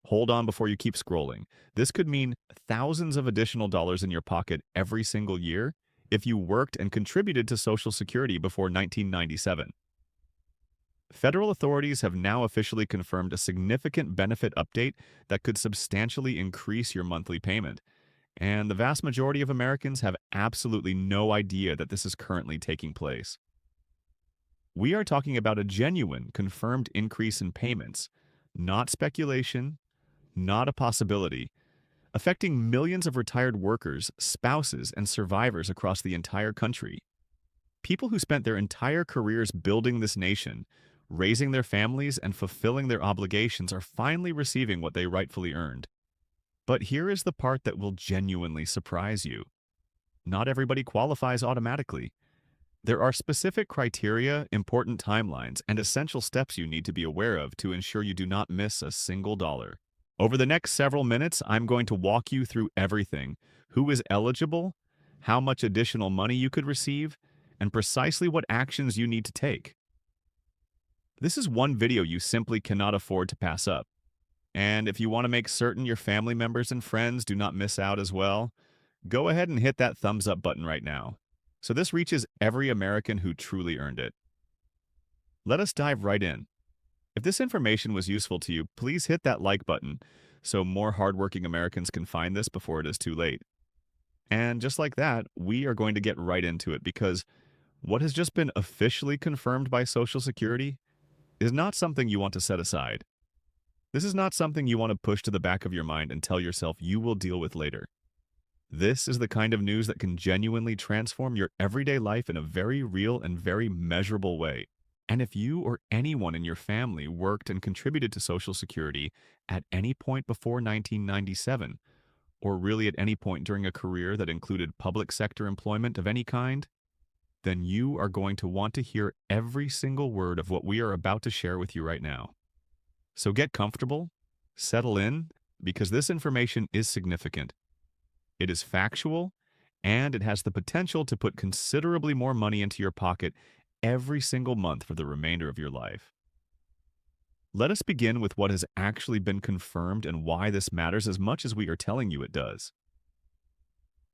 Hold on before you keep scrolling. This could mean thousands of additional dollars in your pocket every single year if you worked and contributed to Social Security before 1997. Federal authorities have now officially confirmed a significant benefit update that could substantially increase your monthly payment, and the vast majority of Americans have absolutely no idea that this is currently taking place. We are talking about a genuine, confirmed increase in payments, not speculation, not a possibility, affecting millions of retired workers, spouses, and survivors across the entire country. People who spent their entire careers building this nation, raising their families, and fulfilling their obligations are finally receiving what they rightfully earned. But here is the part that will genuinely surprise you. Not everybody qualifies automatically. There are specific criteria, important timelines, and essential steps you need to be aware of to ensure you do not miss a single dollar. Over the next several minutes, I'm going to walk you through everything: who is eligible, how much additional money you could receive, and precisely what actions you need to take. This is one video you simply cannot afford to pass up. And if you want to make certain your family members and friends do not miss out as well, go ahead and hit that thumbs up button right now, so this reaches every American who truly earned it. Let us dive right in. If this information was useful to you, please hit that like button so more hardworking Americans can find this before it is too late. And just like that, we are going to get right into it because what has just been officially confirmed by Social Security is not something you want to set aside. This is not something you want to push to the back of your mind and tell yourself you will deal with later. This is the kind of news that can genuinely transform your everyday life in a very real and very measurable way. And if you or anyone in your family worked and contributed to Social Security at any point before 1997, or really at any point during a career that included public sector employment of any kind, then you are going to want to hear every single word of what we are about to share with you right now. So get comfortable, settle in, because this information is significant. It is factual, and it has the potential to put considerably more money into your pocket every single month for the remainder of your life. Let us begin with what has actually been confirmed and why this matters as much as we are telling you it does.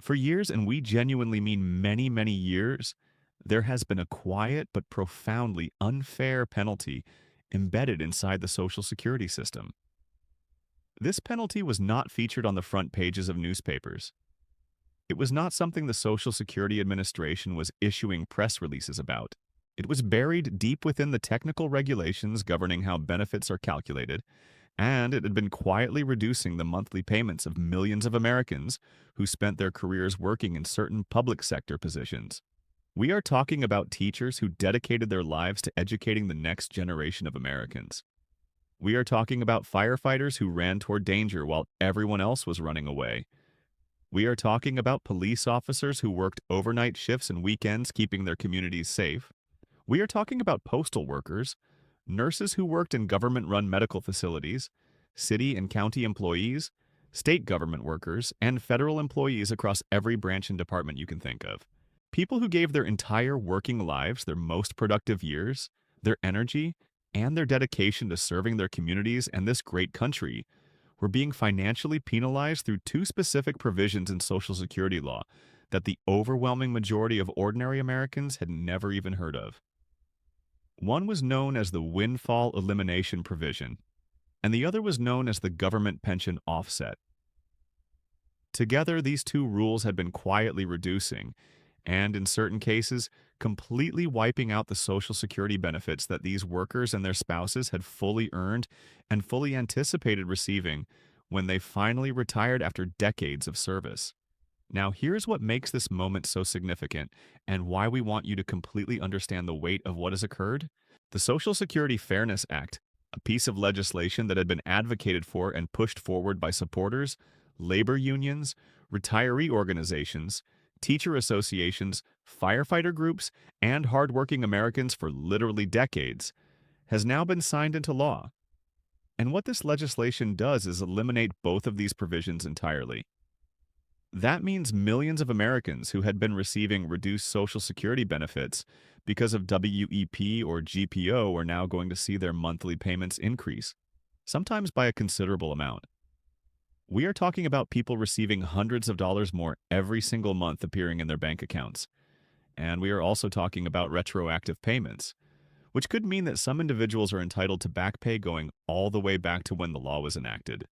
For years, and we genuinely mean many, many years, there has been a quiet but profoundly unfair penalty embedded inside the Social Security system. This penalty was not featured on the front pages of newspapers. It was not something the Social Security Administration was issuing press releases about. It was buried deep within the technical regulations governing how benefits are calculated, and it had been quietly reducing the monthly payments of millions of Americans who spent their careers working in certain public sector positions. We are talking about teachers who dedicated their lives to educating the next generation of Americans. We are talking about firefighters who ran toward danger while everyone else was running away. We are talking about police officers who worked overnight shifts and weekends keeping their communities safe. We are talking about postal workers, nurses who worked in government-run medical facilities, city and county employees, state government workers, and federal employees across every branch and department you can think of. People who gave their entire working lives, their most productive years, their energy, and their dedication to serving their communities and this great country were being financially penalized through two specific provisions in Social Security law that the overwhelming majority of ordinary Americans had never even heard of. One was known as the windfall elimination provision, and the other was known as the government pension offset. Together, these two rules had been quietly reducing, and in certain cases, completely wiping out the Social Security benefits that these workers and their spouses had fully earned and fully anticipated receiving when they finally retired after decades of service. Now, here's what makes this moment so significant and why we want you to completely understand the weight of what has occurred. The Social Security Fairness Act, a piece of legislation that had been advocated for and pushed forward by supporters, labor unions, retiree organizations, teacher associations, firefighter groups, and hardworking Americans for literally decades, has now been signed into law. And what this legislation does is eliminate both of these provisions entirely. That means millions of Americans who had been receiving reduced Social Security benefits because of WEP or GPO are now going to see their monthly payments increase. sometimes by a considerable amount. We are talking about people receiving hundreds of dollars more every single month appearing in their bank accounts. And we are also talking about retroactive payments, which could mean that some individuals are entitled to back pay going all the way back to when the law was enacted.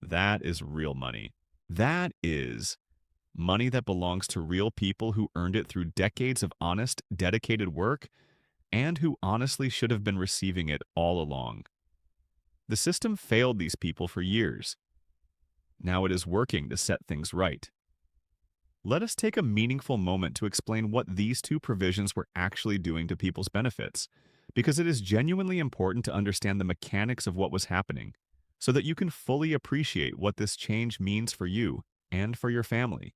That is real money. That is money that belongs to real people who earned it through decades of honest, dedicated work and who honestly should have been receiving it all along. The system failed these people for years. Now it is working to set things right. Let us take a meaningful moment to explain what these two provisions were actually doing to people's benefits, because it is genuinely important to understand the mechanics of what was happening, so that you can fully appreciate what this change means for you and for your family.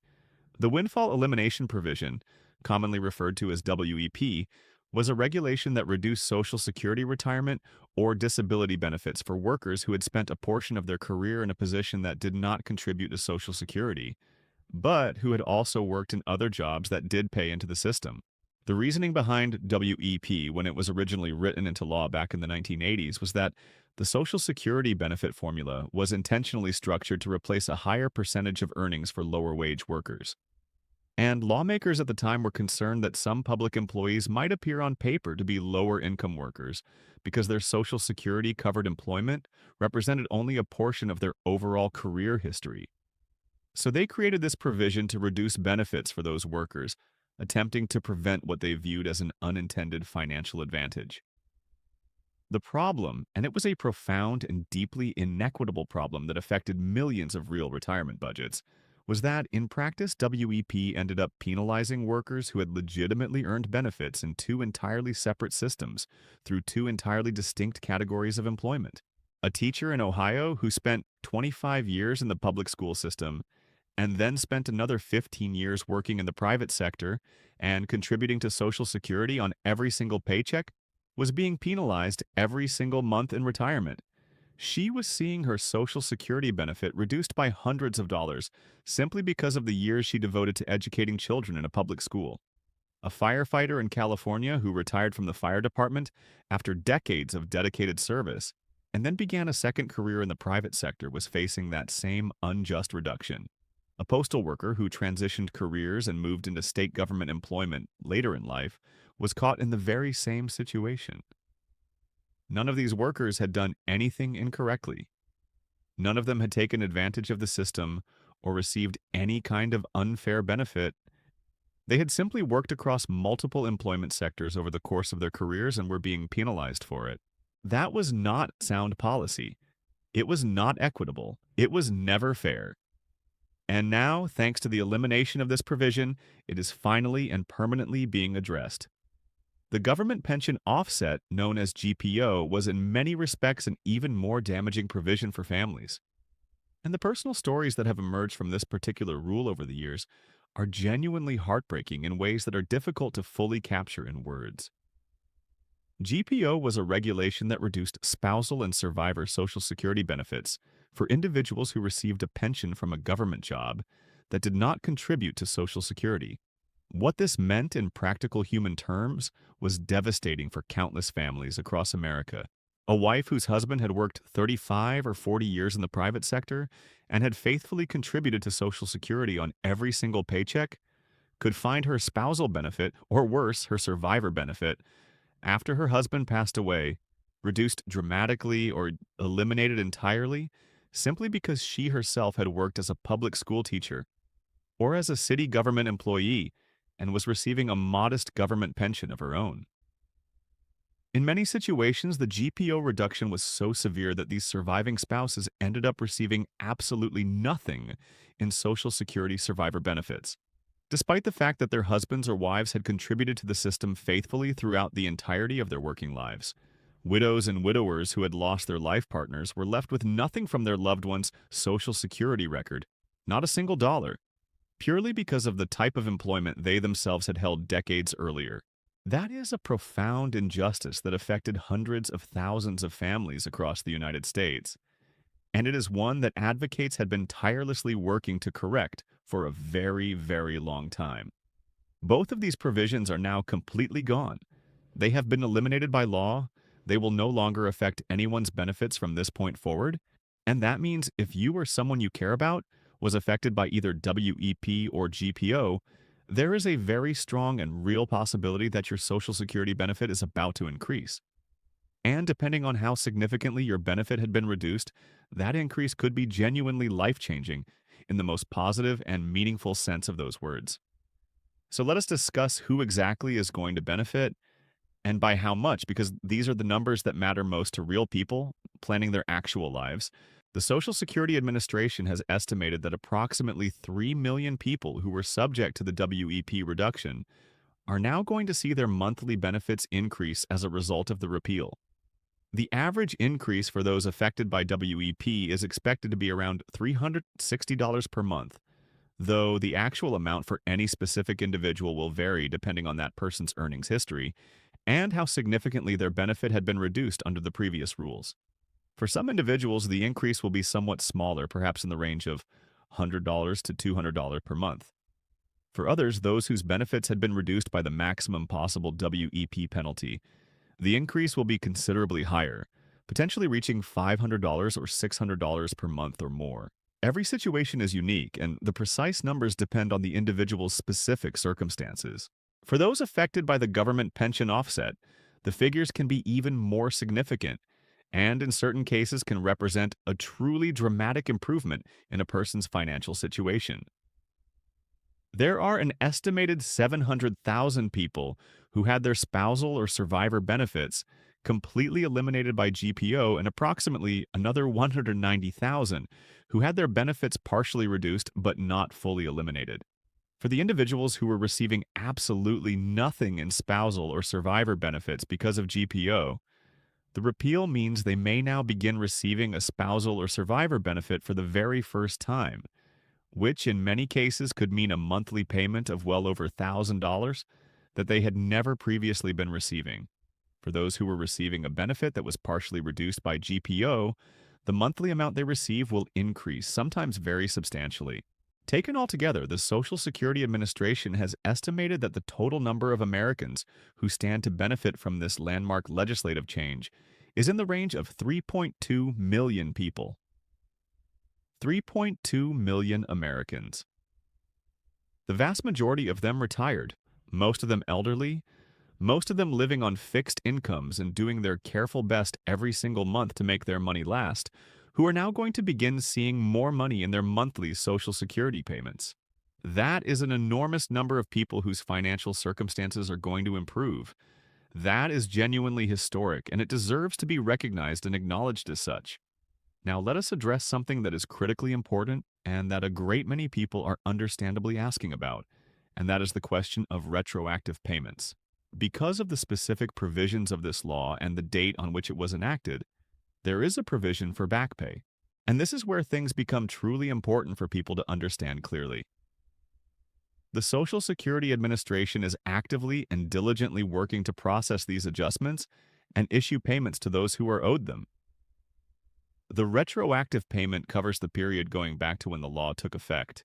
The windfall elimination provision, commonly referred to as WEP, was a regulation that reduced Social Security retirement or disability benefits for workers who had spent a portion of their career in a position that did not contribute to Social Security, but who had also worked in other jobs that did pay into the system. The reasoning behind WEP when it was originally written into law back in the 1980s was that the Social Security benefit formula was intentionally structured to replace a higher percentage of earnings for lower wage workers. And lawmakers at the time were concerned that some public employees might appear on paper to be lower income workers because their Social Security covered employment represented only a portion of their overall career history. So they created this provision to reduce benefits for those workers, attempting to prevent what they viewed as an unintended financial advantage. The problem, and it was a profound and deeply inequitable problem that affected millions of real retirement budgets, was that in practice, WEP ended up penalizing workers who had legitimately earned benefits in two entirely separate systems through two entirely distinct categories of employment. A teacher in Ohio who spent 25 years in the public school system and then spent another 15 years working in the private sector and contributing to Social Security on every single paycheck, was being penalized every single month in retirement. She was seeing her Social Security benefit reduced by hundreds of dollars simply because of the years she devoted to educating children in a public school. A firefighter in California who retired from the fire department after decades of dedicated service and then began a second career in the private sector was facing that same unjust reduction. A postal worker who transitioned careers and moved into state government employment later in life was caught in the very same situation. None of these workers had done anything incorrectly. None of them had taken advantage of the system or received any kind of unfair benefit. They had simply worked across multiple employment sectors over the course of their careers and were being penalized for it. That was not sound policy. It was not equitable. It was never fair. And now, thanks to the elimination of this provision, it is finally and permanently being addressed. The government pension offset, known as GPO, was in many respects an even more damaging provision for families. And the personal stories that have emerged from this particular rule over the years are genuinely heartbreaking in ways that are difficult to fully capture in words. GPO was a regulation that reduced spousal and survivor Social Security benefits for individuals who received a pension from a government job that did not contribute to Social Security. What this meant in practical human terms was devastating for countless families across America. A wife whose husband had worked 35 or 40 years in the private sector and had faithfully contributed to Social Security on every single paycheck could find her spousal benefit, or worse, her survivor benefit, after her husband passed away, reduced dramatically or eliminated entirely simply because she herself had worked as a public school teacher or as a city government employee and was receiving a modest government pension of her own. In many situations, the GPO reduction was so severe that these surviving spouses ended up receiving absolutely nothing in Social Security survivor benefits. Despite the fact that their husbands or wives had contributed to the system faithfully throughout the entirety of their working lives, widows and widowers who had lost their life partners were left with nothing from their loved one's Social Security record, not a single dollar, purely because of the type of employment they themselves had held decades earlier. That is a profound injustice that affected hundreds of thousands of families across the United States, and it is one that advocates had been tirelessly working to correct for a very, very long time. Both of these provisions are now completely gone. They have been eliminated by law, They will no longer affect anyone's benefits from this point forward, and that means if you or someone you care about was affected by either WEP or GPO, there is a very strong and real possibility that your Social Security benefit is about to increase. And depending on how significantly your benefit had been reduced, that increase could be genuinely life-changing in the most positive and meaningful sense of those words. So let us discuss who exactly is going to benefit and by how much, because these are the numbers that matter most to real people planning their actual lives. The Social Security Administration has estimated that approximately 3 million people who were subject to the WEP reduction are now going to see their monthly benefits increase as a result of the repeal. The average increase for those affected by WEP is expected to be around $360 per month, though the actual amount for any specific individual will vary depending on that person's earnings history and how significantly their benefit had been reduced under the previous rules. For some individuals, the increase will be somewhat smaller, perhaps in the range of $100 to $200 per month. For others, those whose benefits had been reduced by the maximum possible WEP penalty, the increase will be considerably higher, potentially reaching $500 or $600 per month or more. Every situation is unique, and the precise numbers depend on the individual's specific circumstances. For those affected by the government pension offset, the figures can be even more significant, and in certain cases can represent a truly dramatic improvement in a person's financial situation. There are an estimated 700,000 people who had their spousal or survivor benefits completely eliminated by GPO and approximately another 190,000 who had their benefits partially reduced but not fully eliminated. For the individuals who were receiving absolutely nothing in spousal or survivor benefits because of GPO, the repeal means they may now begin receiving a spousal or survivor benefit for the very first time, which in many cases could mean a monthly payment of well over $1,000 that they had never previously been receiving. For those who were receiving a benefit that was partially reduced by GPO, the monthly amount they receive will increase, sometimes very substantially. Taken altogether, the Social Security Administration has estimated that the total number of Americans who stand to benefit from this landmark legislative change is in the range of 3.2 million people. 3.2 million Americans. The vast majority of them retired, most of them elderly, most of them living on fixed incomes and doing their careful best every single month to make their money last, who are now going to begin seeing more money in their monthly Social Security payments. That is an enormous number of people whose financial circumstances are going to improve. That is genuinely historic, and it deserves to be recognized and acknowledged as such. Now let us address something that is critically important and that a great many people are understandably asking about, and that is the question of retroactive payments. Because of the specific provisions of this law and the date on which it was enacted, there is a provision for back pay. And this is where things become truly important for people to understand clearly. The Social Security Administration is actively and diligently working to process these adjustments and issue payments to those who are owed them. The retroactive payment covers the period going back to when the law took effect.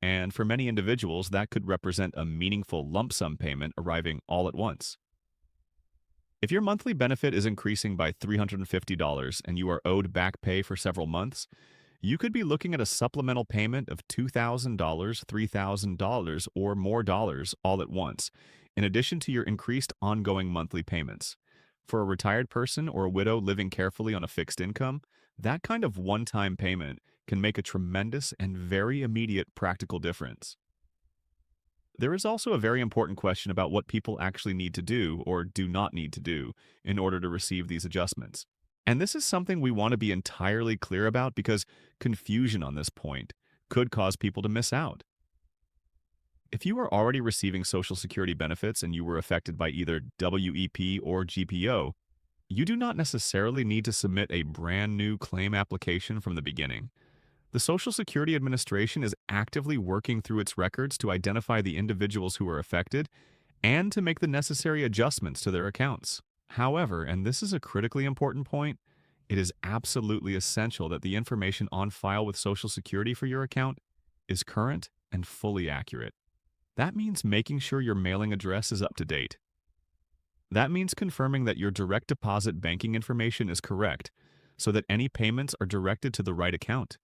And for many individuals, that could represent a meaningful lump sum payment arriving all at once. If your monthly benefit is increasing by $350 and you are owed back pay for several months, you could be looking at a supplemental payment of $2,000, $3,000, or more dollars all at once, in addition to your increased ongoing monthly payments. For a retired person or a widow living carefully on a fixed income, that kind of one-time payment can make a tremendous and very immediate practical difference. There is also a very important question about what people actually need to do or do not need to do in order to receive these adjustments. And this is something we want to be entirely clear about because confusion on this point could cause people to miss out. If you are already receiving Social Security benefits and you were affected by either WEP or GPO, you do not necessarily need to submit a brand new claim application from the beginning. The Social Security Administration is actively working through its records to identify the individuals who are affected and to make the necessary adjustments to their accounts. However, and this is a critically important point, it is absolutely essential that the information on file with Social Security for your account is current and fully accurate. That means making sure your mailing address is up to date. That means confirming that your direct deposit banking information is correct, so that any payments are directed to the right account.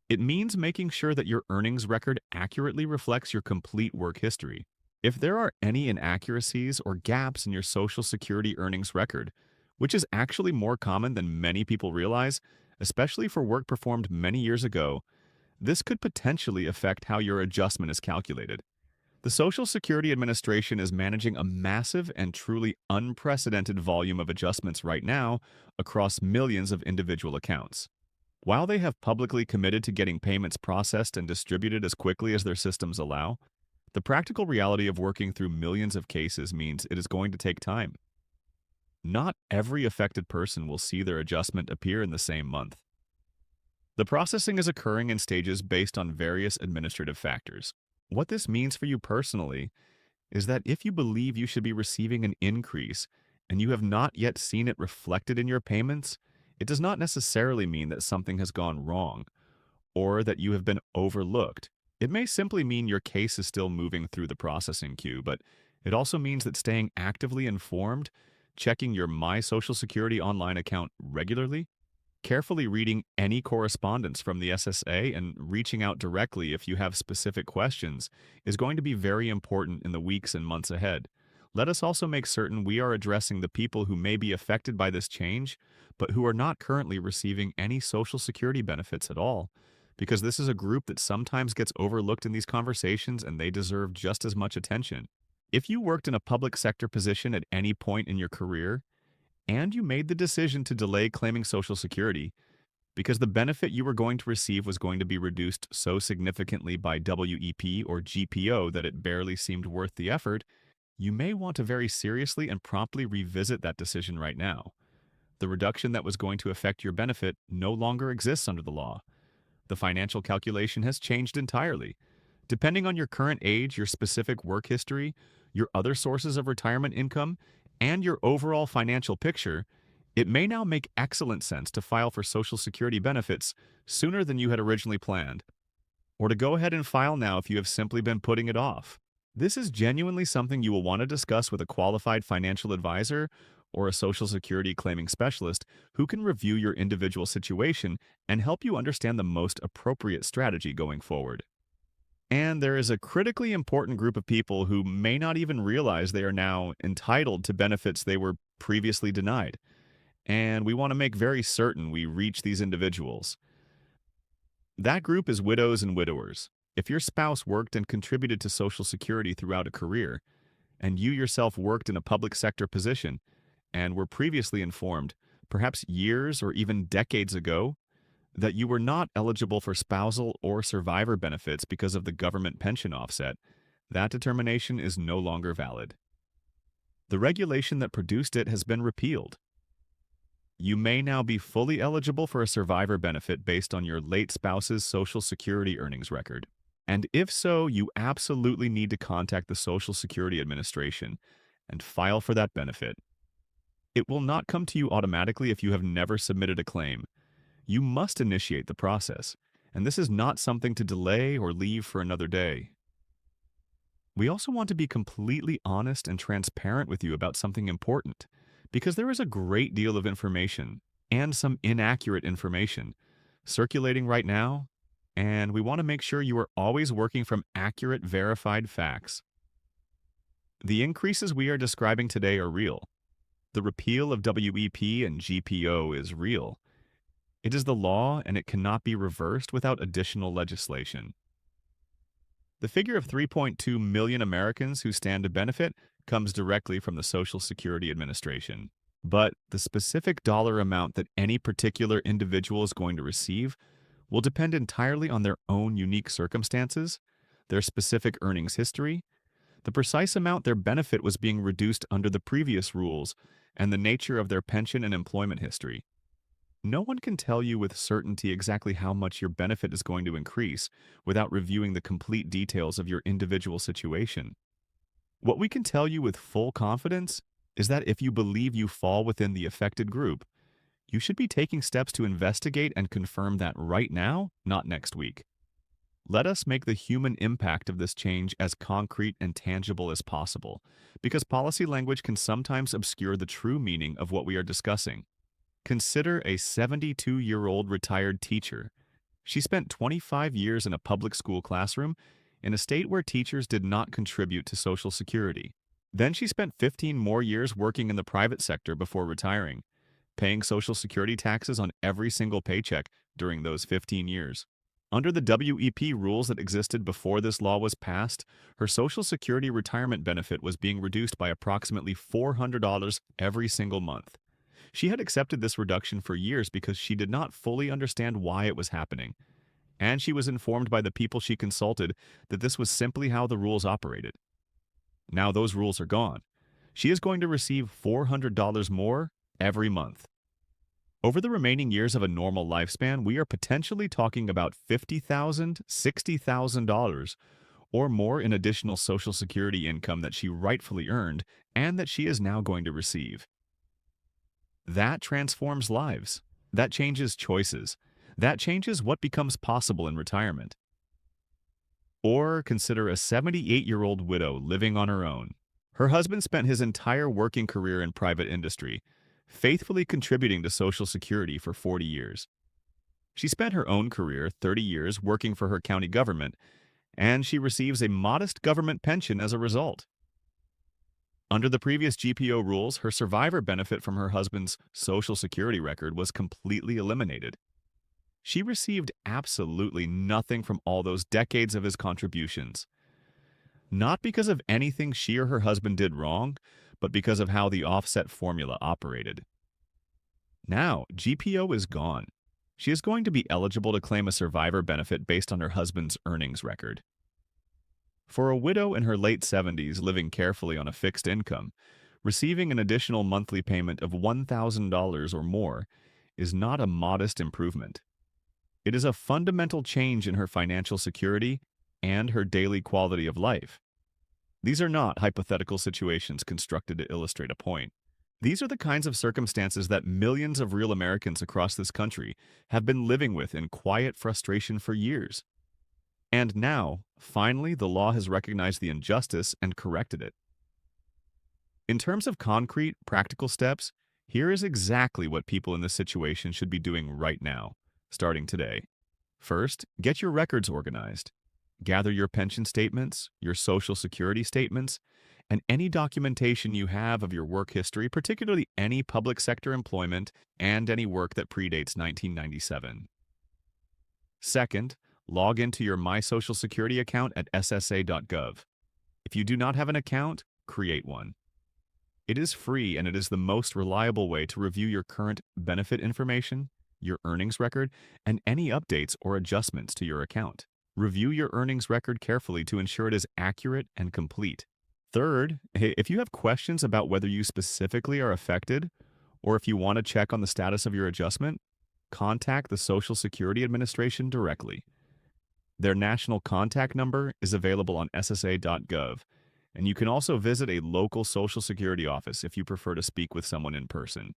It means making sure that your earnings record accurately reflects your complete work history. If there are any inaccuracies or gaps in your Social Security earnings record, which is actually more common than many people realize, especially for work performed many years ago, this could potentially affect how your adjustment is calculated. The Social Security Administration is managing a massive and truly unprecedented volume of adjustments right now across millions of individual accounts. While they have publicly committed to getting payments processed and distributed as quickly as their systems allow, the practical reality of working through millions of cases means it is going to take time. Not every affected person will see their adjustment appear in the same month. The processing is occurring in stages based on various administrative factors. What this means for you personally is that if you believe you should be receiving an increase and you have not yet seen it reflected in your payments, it does not necessarily mean that something has gone wrong or that you have been overlooked. It may simply mean your case is still moving through the processing queue, but it also means that staying actively informed, checking your My Social Security online account regularly, carefully reading any correspondence from the SSA and reaching out directly if you have specific questions is going to be very important in the weeks and months ahead. Let us also make certain we are addressing the people who may be affected by this change, but who are not currently receiving any Social Security benefits at all, because this is a group that sometimes gets overlooked in these conversations and they deserve just as much attention. If you worked in a public sector position at any point in your career, and you made the decision to delay claiming Social Security because the benefit you were going to receive was going to be reduced so significantly by WEP or GPO that it barely seemed worth the effort, you may want to very seriously and promptly revisit that decision right now. The reduction that was going to affect your benefit no longer exists under the law. The financial calculation has changed entirely. Depending on your current age, your specific work history, your other sources of retirement income, and your overall financial picture, it may now make excellent sense to file for Social Security benefits sooner than you had originally planned, or to go ahead and file now if you have simply been putting it off. This is genuinely something you will want to discuss with a qualified financial advisor or a Social Security claiming specialist who can review your individual situation and help you understand the most appropriate strategy going forward. And there is a critically important group of people who may not even realize they are now entitled to benefits they were previously denied. And we want to make very certain we reach these individuals. That group is widows and widowers. If your spouse worked and contributed to Social Security throughout a career, and you yourself worked in a public sector position and were previously informed, perhaps years or even decades ago, that you were not eligible for spousal or survivor benefits because of the government pension offset, that determination is no longer valid. The regulation that produced it has been repealed. You may now be fully eligible for a survivor benefit based on your late spouse's Social Security earnings record. And if so, you absolutely need to contact the Social Security Administration and file for that benefit. It will not come to you automatically if you have never submitted a claim. You must initiate the process, and this is not something to delay or leave for another day. We also want to be completely honest and transparent with you about something important, because there is a great deal of information, and some inaccurate information, circulating right now, and we want to make sure you are always working from accurate, verified facts. The increases we are describing today are real. The repeal of WEP and GPO is real. It is the law, and it cannot be reversed without additional legislation. The figure of 3.2 million Americans who stand to benefit comes directly from the Social Security Administration. But the specific dollar amount that any particular individual is going to receive will depend entirely on their own unique circumstances, their specific earnings history, the precise amount their benefit was being reduced under the previous rules, and the nature of their pension and employment history. No one can tell you with certainty exactly how much your benefit is going to increase without reviewing the complete details of your individual situation. What we can tell you with full confidence is that if you believe you fall within the affected group, you should be taking steps to investigate and confirm that right now, not next week. Let us make the human impact of this change as concrete and tangible as possible, because policy language can sometimes obscure the true meaning of what we are discussing. Consider a 72-year-old retired teacher. She spent 25 years in a public school classroom in a state where teachers did not contribute to Social Security. Then she spent 15 more years working in the private sector before retiring, paying Social Security taxes on every single paycheck during those 15 years. Under the WEP rules that existed before this law was passed, her Social Security retirement benefit was being reduced by approximately $400 every single month. She had accepted this reduction for years because she did not fully understand why it was happening, and she was informed by the people she consulted that this was simply how the rules operated. Now those rules are gone. She is going to receive $400 more every month. Over the remaining years of a normal lifespan, we are potentially talking about $50,000, $60,000 or more in additional Social Security income that she rightfully earned and that she is now going to receive. That transforms lives. That changes choices. That changes what becomes possible in retirement. Or consider a 78-year-old widow living on her own. Her husband spent his entire working career in private industry, faithfully contributing to Social Security for 40 years. She spent her own career, 30 years, working for her county government, and she receives a modest government pension as a result. Under the previous GPO rules, her survivor benefit from her husband's Social Security record was completely eliminated. She received absolutely nothing from all those decades of his contributions. Not because of anything she or her husband did wrong, but because of how the offset formula operated. Now, GPO is gone. She is going to be eligible to claim a survivor benefit based on her husband's earnings record. For a widow in her late 70s living carefully on a fixed income, receiving an additional monthly payment of $1,000 or more is not a modest improvement. It is a fundamental change in her financial security and her daily quality of life. These are not hypothetical situations constructed to illustrate a point. These are the kinds of circumstances that millions of real Americans across this country have been living with in quiet frustration for years. And now, finally, the law has recognized the injustice and corrected it. In terms of concrete, practical steps, here is exactly what people in this situation should be doing right now, starting today. First, get your records organized. Gather your pension statements, your Social Security statements, and any documentation you have of your work history, particularly any public sector employment and any work that predates 1997. Second, log into your My Social Security account at ssa.gov. If you do not have an account, create one. It is free and it is the most reliable way to review your current benefit information, your earnings record, and any updates or adjustments to your account. Review your earnings record carefully to ensure it is accurate and complete. Third, if you have questions about whether you specifically are affected or if you want to check on the status of your adjustment, contact the Social Security Administration directly. Their national contact number is available on ssa.gov, and you can also visit a local Social Security office if you prefer to speak with someone in person.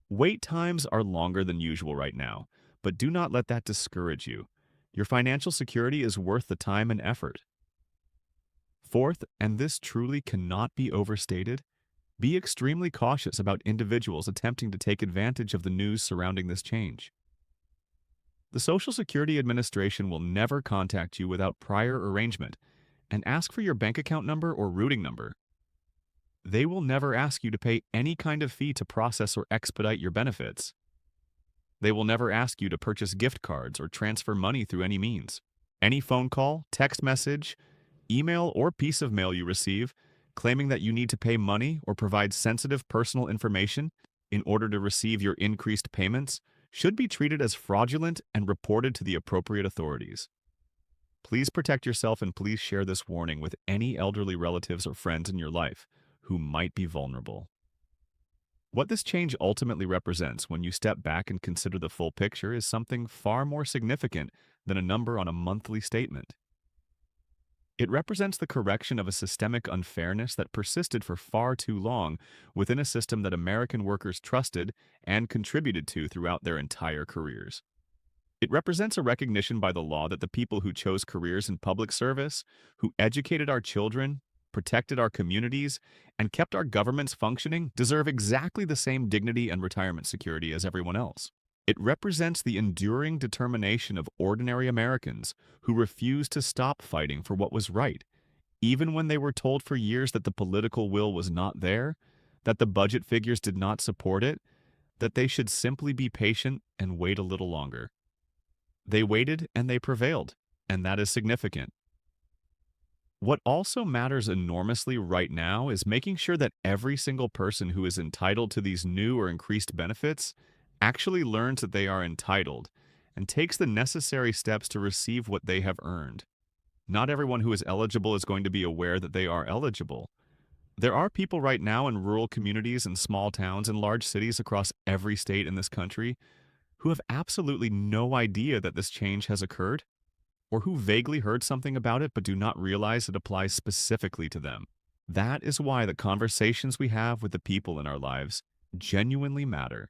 Wait times are longer than usual right now, but do not let that discourage you. Your financial security is worth the time and effort. Fourth, and this truly cannot be overstated, be extremely cautious about individuals attempting to take advantage of the news surrounding this change. The Social Security Administration will never contact you without prior arrangement and ask for your bank account number or routing number. They will never ask you to pay any kind of fee to process or expedite your benefits. They will never ask you to purchase gift cards or transfer money through any means. Any phone call, text message, email, or piece of mail you receive claiming that you need to pay money or provide sensitive personal information in order to receive your increased payments should be treated as fraudulent and reported to the appropriate authorities. Please protect yourself and please share this warning with any elderly relatives or friends in your life who might be vulnerable. What this change ultimately represents when you step back and consider the full picture is something far more significant than a number on a monthly statement. It represents the correction of a systemic unfairness that persisted for far too long within a system that American workers trusted and contributed to throughout their entire careers. It represents a recognition by the law that the people who chose careers in public service, who educated our children, protected our communities, and kept our governments functioning deserve exactly the same dignity and retirement security as everyone else. It represents the enduring determination of ordinary Americans who refused to stop fighting for what was right, even when they were told for years that the political will was not there, that the budget figures did not support it, that they should simply be patient and wait a little longer. They waited and they prevailed, and that is significant. What also matters enormously right now is making sure that every single person who is entitled to these new or increased benefits actually learns that they are entitled and takes the necessary steps to receive what they have earned. Not everyone who is eligible is going to be aware that they are eligible. There are people right now in rural communities and small towns and large cities across every state in this country who have absolutely no idea that this change has occurred, or who vaguely heard something about it but do not realize it applies specifically to them. That is why the conversations we have with the people in our lives genuinely matter.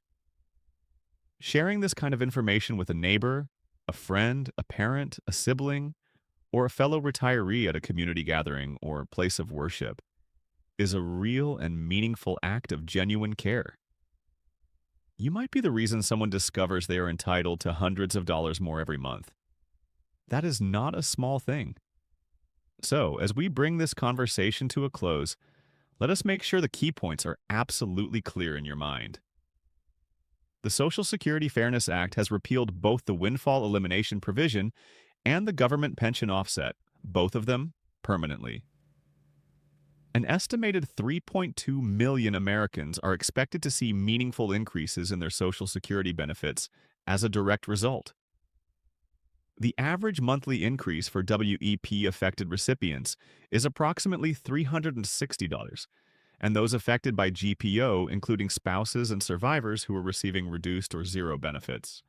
Sharing this kind of information with a neighbor, a friend, a parent, a sibling, or a fellow retiree at a community gathering or place of worship is a real and meaningful act of genuine care. You might be the reason someone discovers they are entitled to hundreds of dollars more every month. That is not a small thing. So, as we bring this conversation to a close, let us make sure the key points are absolutely clear in your mind. The Social Security Fairness Act has repealed both the windfall elimination provision and the government pension offset, both of them permanently. An estimated 3.2 million Americans are expected to see meaningful increases in their Social Security benefits as a direct result. The average monthly increase for WEP-affected recipients is approximately $360, and those affected by GPO, including spouses and survivors who are receiving reduced or zero benefits,